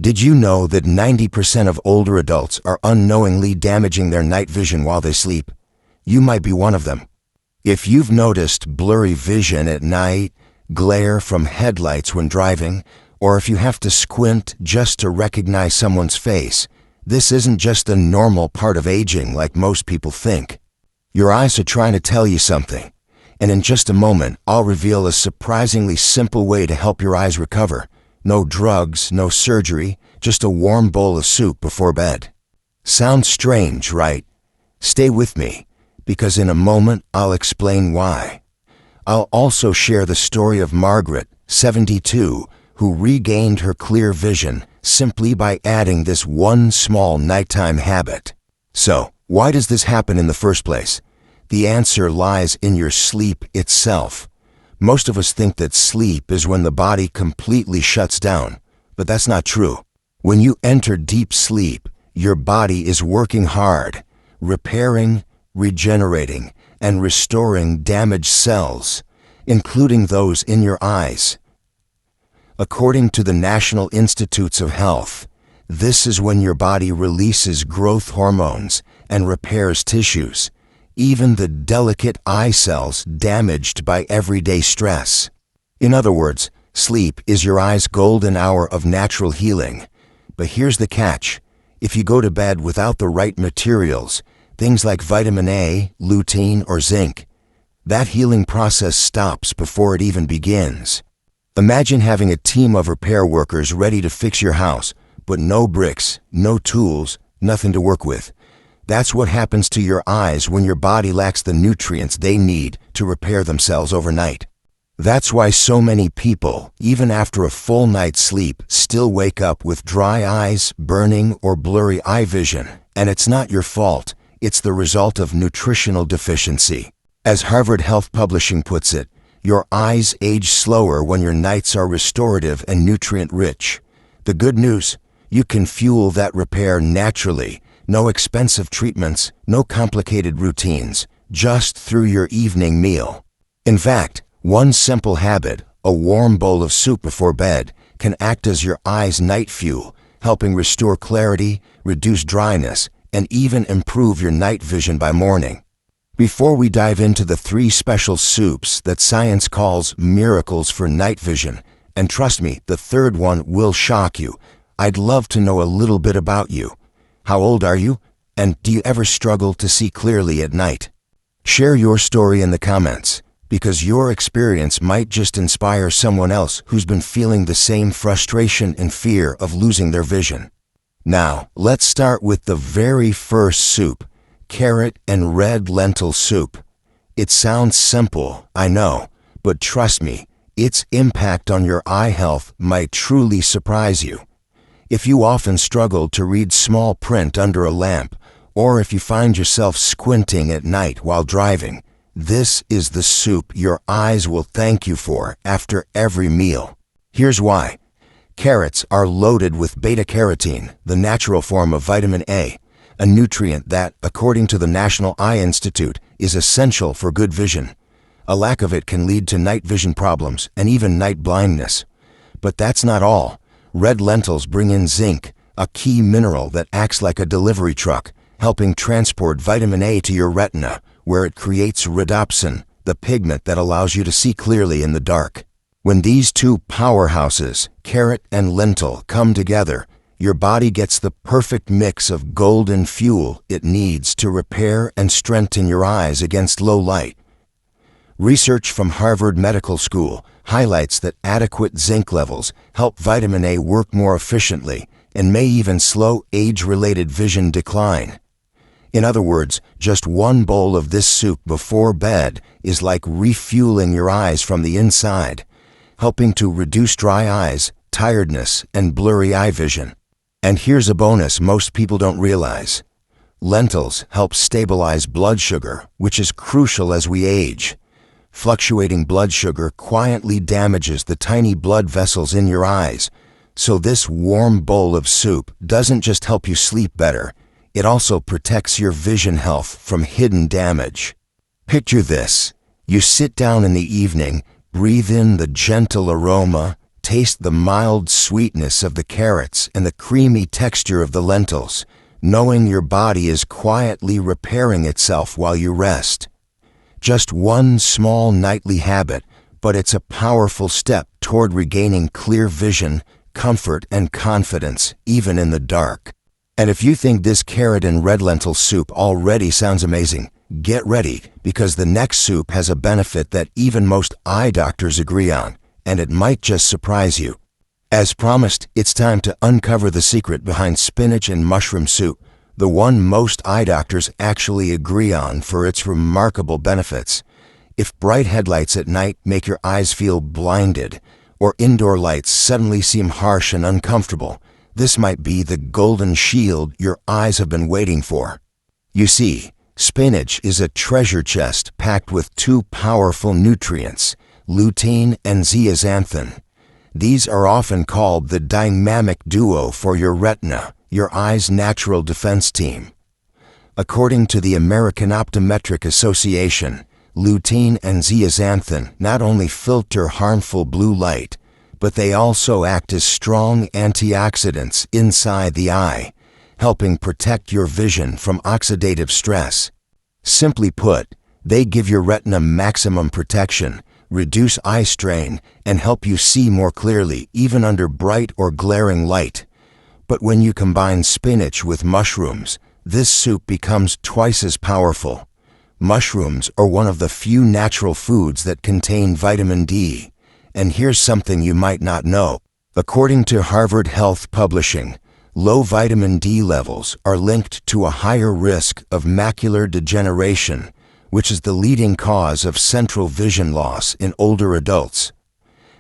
Did you know that 90% of older adults are unknowingly damaging their night vision while they sleep? You might be one of them. If you've noticed blurry vision at night, glare from headlights when driving, or if you have to squint just to recognize someone's face, this isn't just a normal part of aging like most people think. Your eyes are trying to tell you something, and in just a moment, I'll reveal a surprisingly simple way to help your eyes recover. No drugs, no surgery, just a warm bowl of soup before bed. Sounds strange, right? Stay with me, because in a moment I'll explain why. I'll also share the story of Margaret, 72, who regained her clear vision simply by adding this one small nighttime habit. So, why does this happen in the first place? The answer lies in your sleep itself. Most of us think that sleep is when the body completely shuts down, but that's not true. When you enter deep sleep, your body is working hard, repairing, regenerating, and restoring damaged cells, including those in your eyes. According to the National Institutes of Health, this is when your body releases growth hormones and repairs tissues, even the delicate eye cells damaged by everyday stress. In other words, sleep is your eye's golden hour of natural healing. But here's the catch. If you go to bed without the right materials, things like vitamin A, lutein, or zinc, that healing process stops before it even begins. Imagine having a team of repair workers ready to fix your house, but no bricks, no tools, nothing to work with. That's what happens to your eyes when your body lacks the nutrients they need to repair themselves overnight. That's why so many people, even after a full night's sleep, still wake up with dry eyes, burning, or blurry eye vision. And it's not your fault. It's the result of nutritional deficiency. As Harvard Health Publishing puts it, your eyes age slower when your nights are restorative and nutrient-rich. The good news, you can fuel that repair naturally. No expensive treatments, no complicated routines, just through your evening meal. In fact, one simple habit, a warm bowl of soup before bed, can act as your eye's night fuel, helping restore clarity, reduce dryness, and even improve your night vision by morning. Before we dive into the 3 special soups that science calls miracles for night vision, and trust me, the third one will shock you, I'd love to know a little bit about you. How old are you? And do you ever struggle to see clearly at night? Share your story in the comments, because your experience might just inspire someone else who's been feeling the same frustration and fear of losing their vision. Now, let's start with the very first soup, carrot and red lentil soup. It sounds simple, I know, but trust me, its impact on your eye health might truly surprise you. If you often struggle to read small print under a lamp, or if you find yourself squinting at night while driving, this is the soup your eyes will thank you for after every meal. Here's why. Carrots are loaded with beta-carotene, the natural form of vitamin A, a nutrient that, according to the National Eye Institute, is essential for good vision. A lack of it can lead to night vision problems and even night blindness. But that's not all. Red lentils bring in zinc, a key mineral that acts like a delivery truck, helping transport vitamin A to your retina, where it creates rhodopsin, the pigment that allows you to see clearly in the dark. When these two powerhouses, carrot and lentil, come together, your body gets the perfect mix of golden fuel it needs to repair and strengthen your eyes against low light. Research from Harvard Medical School highlights that adequate zinc levels help vitamin A work more efficiently and may even slow age-related vision decline. In other words, just one bowl of this soup before bed is like refueling your eyes from the inside, helping to reduce dry eyes, tiredness, and blurry eye vision. And here's a bonus most people don't realize. Lentils help stabilize blood sugar, which is crucial as we age. Fluctuating blood sugar quietly damages the tiny blood vessels in your eyes, so this warm bowl of soup doesn't just help you sleep better, it also protects your vision health from hidden damage. Picture this. You sit down in the evening, breathe in the gentle aroma, taste the mild sweetness of the carrots and the creamy texture of the lentils, knowing your body is quietly repairing itself while you rest. Just one small nightly habit, but it's a powerful step toward regaining clear vision, comfort, and confidence, even in the dark. And if you think this carrot and red lentil soup already sounds amazing, get ready, because the next soup has a benefit that even most eye doctors agree on, and it might just surprise you. As promised, it's time to uncover the secret behind spinach and mushroom soup, the one most eye doctors actually agree on for its remarkable benefits. If bright headlights at night make your eyes feel blinded, or indoor lights suddenly seem harsh and uncomfortable, this might be the golden shield your eyes have been waiting for. You see, spinach is a treasure chest packed with two powerful nutrients, lutein and zeaxanthin. These are often called the dynamic duo for your retina, your eye's natural defense team. According to the American Optometric Association, lutein and zeaxanthin not only filter harmful blue light, but they also act as strong antioxidants inside the eye, helping protect your vision from oxidative stress. Simply put, they give your retina maximum protection, reduce eye strain, and help you see more clearly even under bright or glaring light. But when you combine spinach with mushrooms, this soup becomes twice as powerful. Mushrooms are one of the few natural foods that contain vitamin D. And here's something you might not know. According to Harvard Health Publishing, low vitamin D levels are linked to a higher risk of macular degeneration, which is the leading cause of central vision loss in older adults.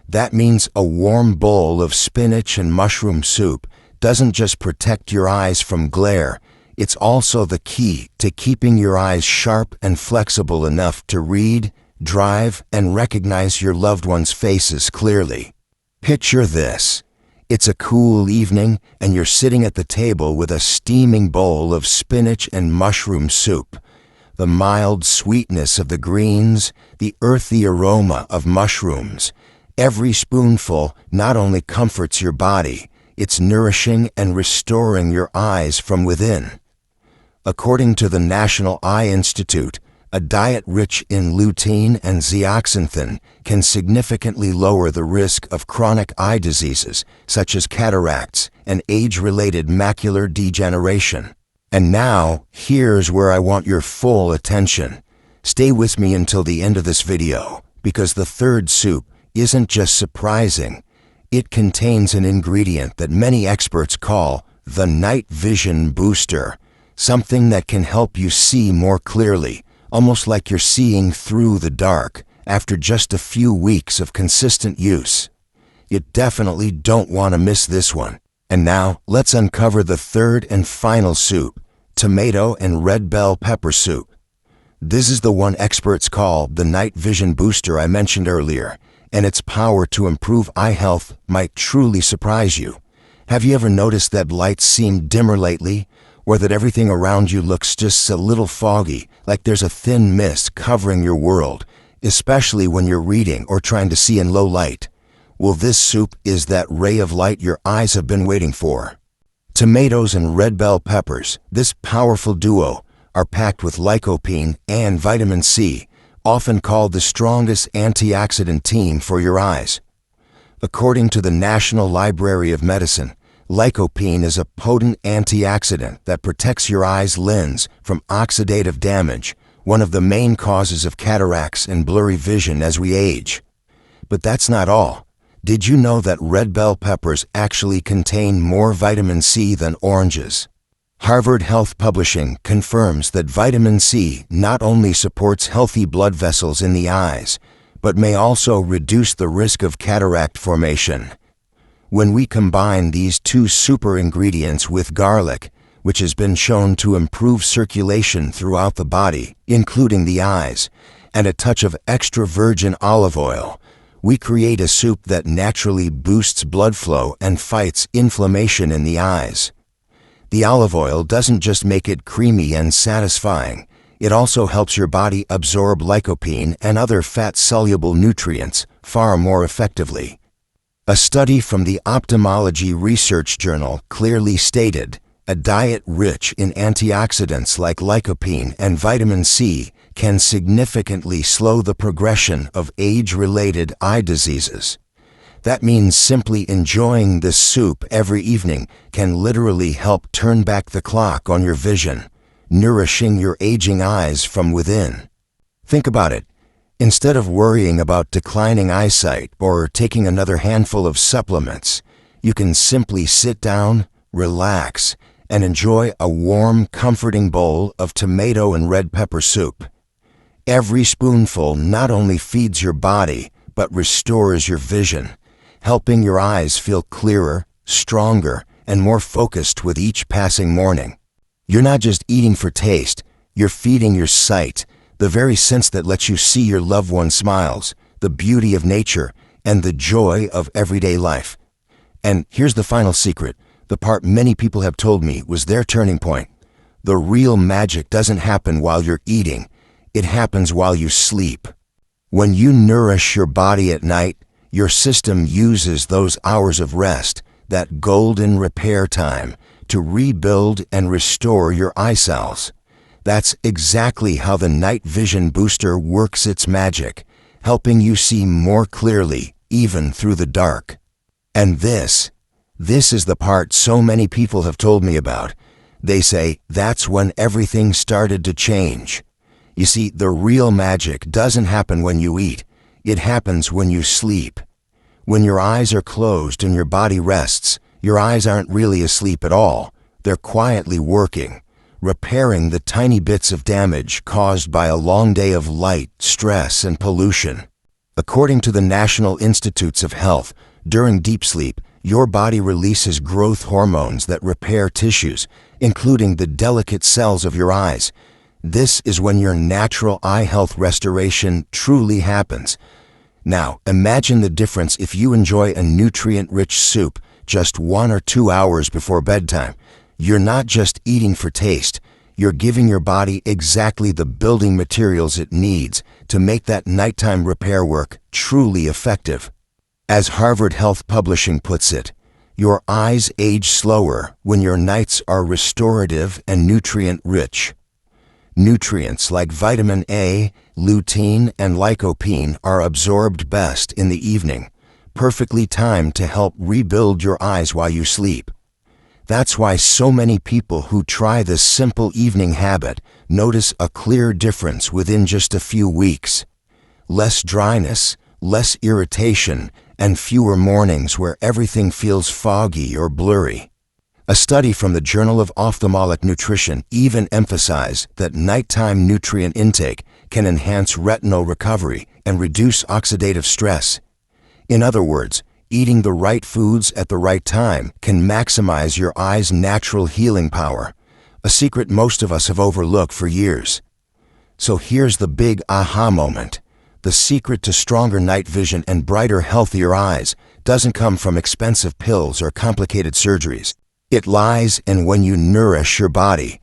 That means a warm bowl of spinach and mushroom soup doesn't just protect your eyes from glare, it's also the key to keeping your eyes sharp and flexible enough to read, drive, and recognize your loved ones' faces clearly. Picture this. It's a cool evening, and you're sitting at the table with a steaming bowl of spinach and mushroom soup. The mild sweetness of the greens, the earthy aroma of mushrooms. Every spoonful not only comforts your body, it's nourishing and restoring your eyes from within. According to the National Eye Institute, a diet rich in lutein and zeaxanthin can significantly lower the risk of chronic eye diseases such as cataracts and age-related macular degeneration. And now, here's where I want your full attention. Stay with me until the end of this video, because the third soup isn't just surprising. It contains an ingredient that many experts call the night vision booster, something that can help you see more clearly, almost like you're seeing through the dark after just a few weeks of consistent use. You definitely don't want to miss this one. And now, let's uncover the third and final soup, tomato and red bell pepper soup. This is the one experts call the night vision booster I mentioned earlier, and its power to improve eye health might truly surprise you. Have you ever noticed that lights seem dimmer lately, or that everything around you looks just a little foggy, like there's a thin mist covering your world, especially when you're reading or trying to see in low light? Well, this soup is that ray of light your eyes have been waiting for. Tomatoes and red bell peppers, this powerful duo, are packed with lycopene and vitamin C, often called the strongest antioxidant team for your eyes. According to the National Library of Medicine, lycopene is a potent antioxidant that protects your eye's lens from oxidative damage, one of the main causes of cataracts and blurry vision as we age. But that's not all. Did you know that red bell peppers actually contain more vitamin C than oranges? Harvard Health Publishing confirms that vitamin C not only supports healthy blood vessels in the eyes, but may also reduce the risk of cataract formation. When we combine these two super ingredients with garlic, which has been shown to improve circulation throughout the body, including the eyes, and a touch of extra virgin olive oil, we create a soup that naturally boosts blood flow and fights inflammation in the eyes. The olive oil doesn't just make it creamy and satisfying, it also helps your body absorb lycopene and other fat-soluble nutrients far more effectively. A study from the Ophthalmology Research Journal clearly stated, a diet rich in antioxidants like lycopene and vitamin C can significantly slow the progression of age-related eye diseases. That means simply enjoying this soup every evening can literally help turn back the clock on your vision, nourishing your aging eyes from within. Think about it. Instead of worrying about declining eyesight or taking another handful of supplements, you can simply sit down, relax, and enjoy a warm, comforting bowl of tomato and red pepper soup. Every spoonful not only feeds your body, but restores your vision, helping your eyes feel clearer, stronger, and more focused with each passing morning. You're not just eating for taste, you're feeding your sight, the very sense that lets you see your loved one's smiles, the beauty of nature, and the joy of everyday life. And here's the final secret, the part many people have told me was their turning point. The real magic doesn't happen while you're eating, it happens while you sleep. When you nourish your body at night, your system uses those hours of rest, that golden repair time, to rebuild and restore your eye cells. That's exactly how the night vision booster works its magic, helping you see more clearly, even through the dark. And this is the part so many people have told me about. They say that's when everything started to change. You see, the real magic doesn't happen when you eat. It happens when you sleep. When your eyes are closed and your body rests, your eyes aren't really asleep at all. They're quietly working, repairing the tiny bits of damage caused by a long day of light, stress, and pollution. According to the National Institutes of Health, during deep sleep, your body releases growth hormones that repair tissues, including the delicate cells of your eyes. This is when your natural eye health restoration truly happens. Now, imagine the difference if you enjoy a nutrient-rich soup just 1 or 2 hours before bedtime. You're not just eating for taste, you're giving your body exactly the building materials it needs to make that nighttime repair work truly effective. As Harvard Health Publishing puts it, your eyes age slower when your nights are restorative and nutrient-rich. Nutrients like vitamin A, lutein, and lycopene are absorbed best in the evening, perfectly timed to help rebuild your eyes while you sleep. That's why so many people who try this simple evening habit notice a clear difference within just a few weeks. Less dryness, less irritation, and fewer mornings where everything feels foggy or blurry. A study from the Journal of Ophthalmic Nutrition even emphasized that nighttime nutrient intake can enhance retinal recovery and reduce oxidative stress. In other words, eating the right foods at the right time can maximize your eye's natural healing power, a secret most of us have overlooked for years. So here's the big aha moment. The secret to stronger night vision and brighter, healthier eyes doesn't come from expensive pills or complicated surgeries. It lies in when you nourish your body.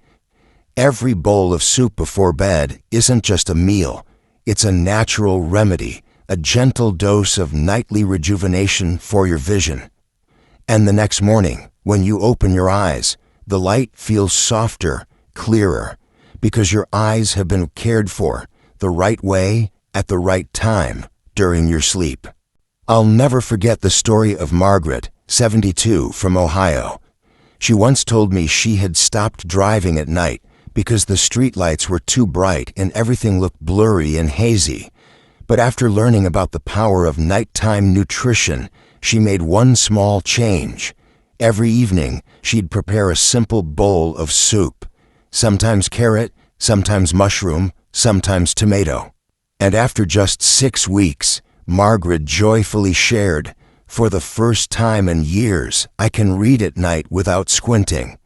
Every bowl of soup before bed isn't just a meal. It's a natural remedy, a gentle dose of nightly rejuvenation for your vision. And the next morning, when you open your eyes, the light feels softer, clearer, because your eyes have been cared for the right way at the right time during your sleep. I'll never forget the story of Margaret, 72, from Ohio. She once told me she had stopped driving at night because the streetlights were too bright and everything looked blurry and hazy. But after learning about the power of nighttime nutrition, she made one small change. Every evening, she'd prepare a simple bowl of soup, sometimes carrot, sometimes mushroom, sometimes tomato. And after just 6 weeks, Margaret joyfully shared, "For the first time in years, I can read at night without squinting."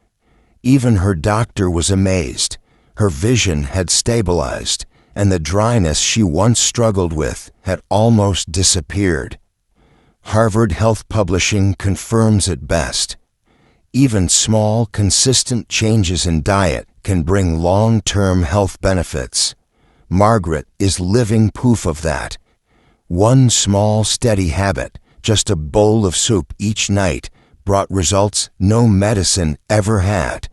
Even her doctor was amazed. Her vision had stabilized, and the dryness she once struggled with had almost disappeared. Harvard Health Publishing confirms it best. Even small, consistent changes in diet can bring long-term health benefits. Margaret is living proof of that. One small, steady habit, just a bowl of soup each night brought results no medicine ever had.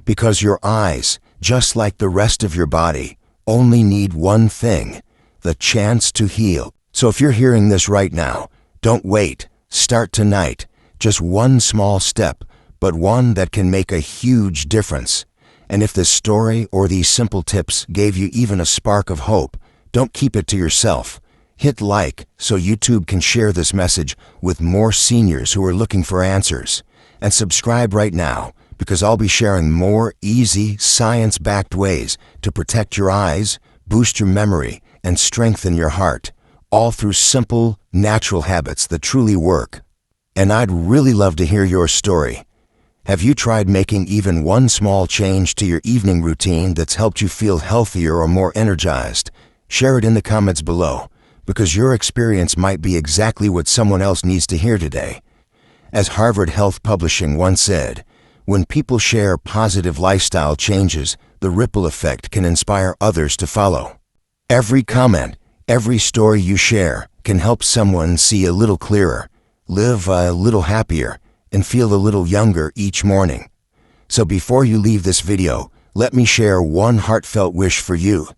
Because your eyes, just like the rest of your body, only need one thing: the chance to heal. So if you're hearing this right now, don't wait. Start tonight. Just one small step, but one that can make a huge difference. And if this story or these simple tips gave you even a spark of hope, don't keep it to yourself. Hit like so YouTube can share this message with more seniors who are looking for answers. And subscribe right now, because I'll be sharing more easy, science-backed ways to protect your eyes, boost your memory, and strengthen your heart, all through simple, natural habits that truly work. And I'd really love to hear your story. Have you tried making even one small change to your evening routine that's helped you feel healthier or more energized? Share it in the comments below, because your experience might be exactly what someone else needs to hear today. As Harvard Health Publishing once said, when people share positive lifestyle changes, the ripple effect can inspire others to follow. Every comment, every story you share can help someone see a little clearer, live a little happier, and feel a little younger each morning. So before you leave this video, let me share one heartfelt wish for you.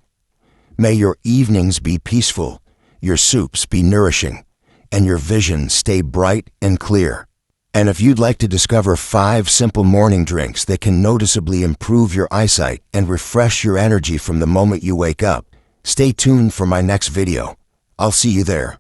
May your evenings be peaceful, your soups be nourishing, and your vision stay bright and clear. And if you'd like to discover 5 simple morning drinks that can noticeably improve your eyesight and refresh your energy from the moment you wake up, stay tuned for my next video. I'll see you there.